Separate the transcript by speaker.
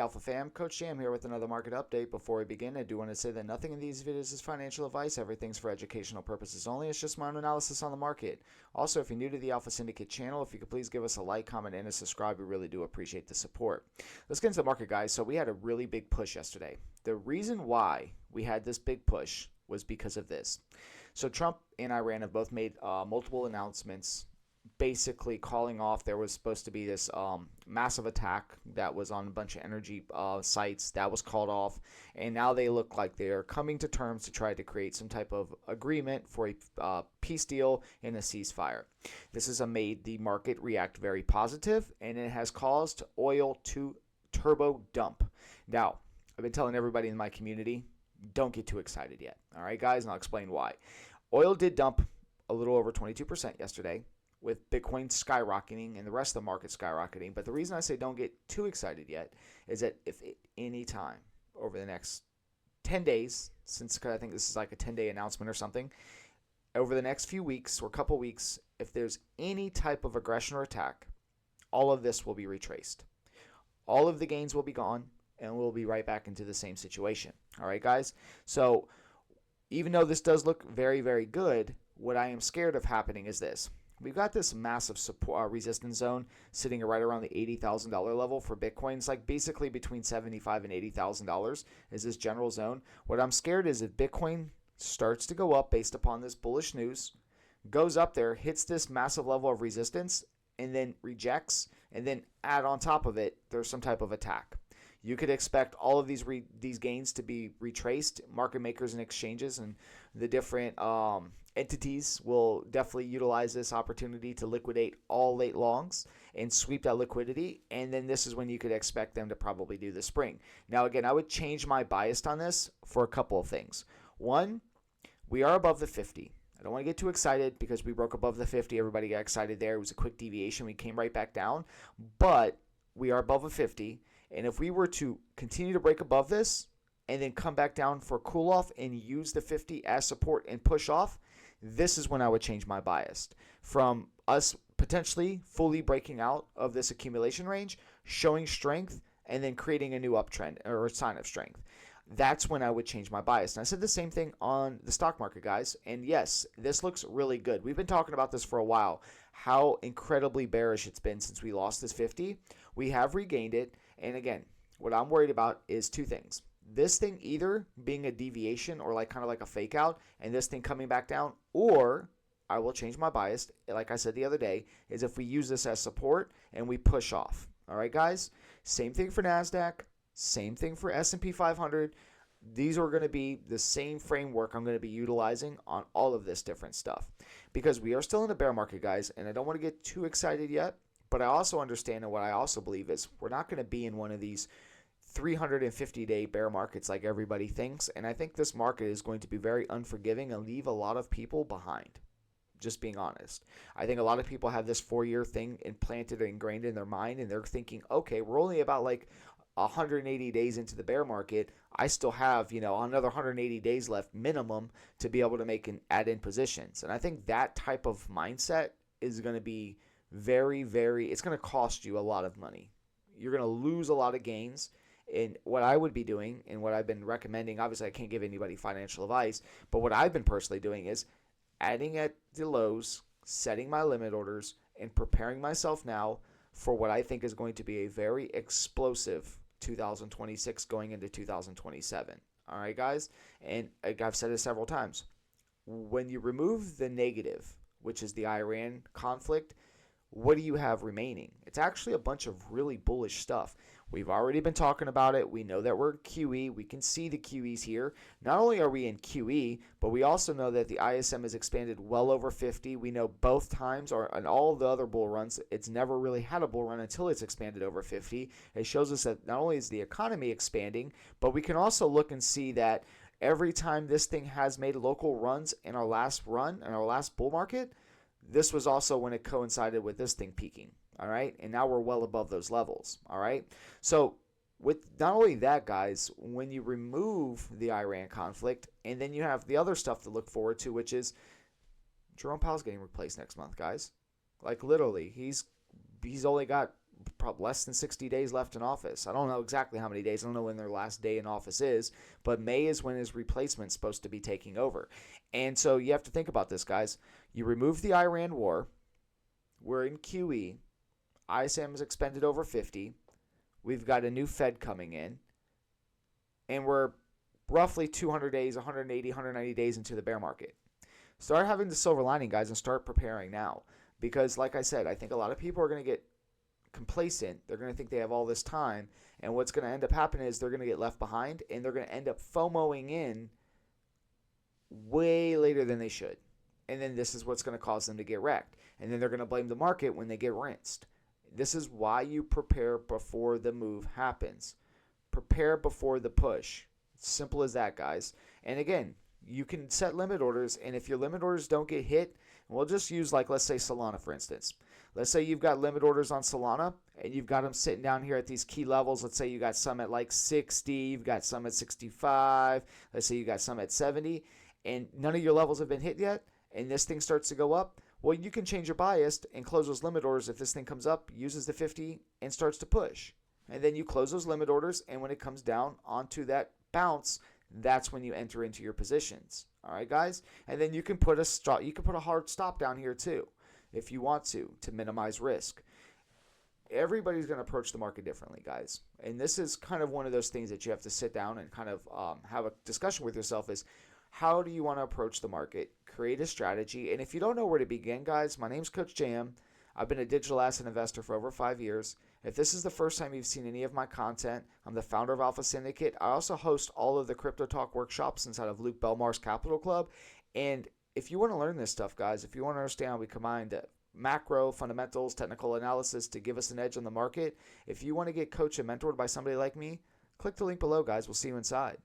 Speaker 1: Alpha fam, Coach Jam here with another market update. Before we begin, I do want to say that nothing in these videos is financial advice. Everything's for educational purposes only. It's just my own analysis on the market. Also, if you're new to the Alpha Syndicate channel, if you could please give us a like, comment, and a subscribe, we really do appreciate the support. Let's get into the market, guys. So we had a really big push yesterday. The reason why we had this big push was because of this. So Trump and Iran have both made multiple announcements basically calling off. There was supposed to be this massive attack that was on a bunch of energy sites that was called off, and now they look like they're coming to terms to try to create some type of agreement for a peace deal and a ceasefire. This has made the market react very positive, and it has caused oil to turbo dump. Now, I've been telling everybody in my community, don't get too excited yet. All right, guys, and I'll explain why. Oil did dump a little over 22% yesterday, with Bitcoin skyrocketing and the rest of the market skyrocketing. But the reason I say don't get too excited yet is that if at any time over the next 10 days, since I think this is like a 10-day announcement or something, over the next few weeks or couple weeks, if there's any type of aggression or attack, all of this will be retraced. All of the gains will be gone, and we'll be right back into the same situation. All right, guys? So even though this does look very, very good, what I am scared of happening is this. We've got this massive support resistance zone sitting right around the $80,000 level for Bitcoin. It's like basically between $75,000 and $80,000 is this general zone. What I'm scared is if Bitcoin starts to go up based upon this bullish news, goes up there, hits this massive level of resistance, and then rejects, and then add on top of it, there's some type of attack. You could expect all of these gains to be retraced. Market makers and exchanges and the different entities will definitely utilize this opportunity to liquidate all late longs and sweep that liquidity. And then this is when you could expect them to probably do the spring. Now, again, I would change my bias on this for a couple of things. One, we are above the 50. I don't want to get too excited because we broke above the 50. Everybody got excited there. It was a quick deviation. We came right back down. But we are above a 50. And if we were to continue to break above this and then come back down for a cool off and use the 50 as support and push off, this is when I would change my bias from us potentially fully breaking out of this accumulation range, showing strength, and then creating a new uptrend or a sign of strength. That's when I would change my bias. And I said the same thing on the stock market, guys. And yes, this looks really good. We've been talking about this for a while, how incredibly bearish it's been since we lost this 50. We have regained it. And again, what I'm worried about is two things. This thing either being a deviation or like kind of like a fake out and this thing coming back down, or I will change my bias, like I said the other day, is if we use this as support and we push off. All right, guys? Same thing for NASDAQ. Same thing for S&P 500. These are going to be the same framework I'm going to be utilizing on all of this different stuff because we are still in a bear market, guys, and I don't want to get too excited yet. But I also understand, and what I also believe is we're not going to be in one of these 350-day bear markets like everybody thinks. And I think this market is going to be very unforgiving and leave a lot of people behind, just being honest. I think a lot of people have this 4-year thing implanted and ingrained in their mind, and they're thinking, okay, we're only about like 180 days into the bear market. I still have, another 180 days left minimum to be able to make and add in positions. And I think that type of mindset is going to be very, very, it's going to cost you a lot of money. You're going to lose a lot of gains. And what I would be doing and what I've been recommending, obviously I can't give anybody financial advice, but what I've been personally doing is adding at the lows, setting my limit orders, and preparing myself now for what I think is going to be a very explosive 2026 going into 2027. All right, guys? And I've said it several times. When you remove the negative, which is the Iran conflict, what do you have remaining? It's actually a bunch of really bullish stuff. We've already been talking about it. We know that we're in QE. We can see the QEs here. Not only are we in QE, but we also know that the ISM has expanded well over 50. We know both times, or in all the other bull runs, it's never really had a bull run until it's expanded over 50. It shows us that not only is the economy expanding, but we can also look and see that every time this thing has made local runs in our last run, in our last bull market, this was also when it coincided with this thing peaking, all right? And now we're well above those levels, all right? So with not only that, guys, when you remove the Iran conflict, and then you have the other stuff to look forward to, which is Jerome Powell's getting replaced next month, guys. Like literally, he's only got probably less than 60 days left in office. I don't know exactly how many days. I don't know when their last day in office is, but May is when his replacement's supposed to be taking over. And so you have to think about this, guys. You remove the Iran war. We're in QE. ISM has expended over 50. We've got a new Fed coming in. And we're roughly 200 days, 180, 190 days into the bear market. Start having the silver lining, guys, and start preparing now. Because, like I said, I think a lot of people are going to get complacent. They're going to think they have all this time. And what's going to end up happening is they're going to get left behind, and they're going to end up FOMOing in way later than they should. And then this is what's going to cause them to get wrecked. And then they're going to blame the market when they get rinsed. This is why you prepare before the move happens. Prepare before the push. Simple as that, guys. And again, you can set limit orders, and if your limit orders don't get hit, we'll just use, like, let's say Solana, for instance. Let's say you've got limit orders on Solana, and you've got them sitting down here at these key levels. Let's say you got some at like 60, you've got some at 65, let's say you got some at 70, and none of your levels have been hit yet, and this thing starts to go up. Well, you can change your bias and close those limit orders if this thing comes up, uses the 50, and starts to push. And then you close those limit orders, and when it comes down onto that bounce, that's when you enter into your positions. All right, guys? And then you can put a hard stop down here too if you want to minimize risk. Everybody's going to approach the market differently, guys. And this is kind of one of those things that you have to sit down and kind of have a discussion with yourself is, how do you want to approach the market? Create a strategy. And if you don't know where to begin, guys, my name's Coach JM. I've been a digital asset investor for over 5 years. If this is the first time you've seen any of my content, I'm the founder of Alpha Syndicate. I also host all of the Crypto Talk workshops inside of Luke Belmar's Capital Club. And if you want to learn this stuff, guys, if you want to understand how we combine the macro, fundamentals, technical analysis to give us an edge on the market, if you want to get coached and mentored by somebody like me, click the link below, guys. We'll see you inside.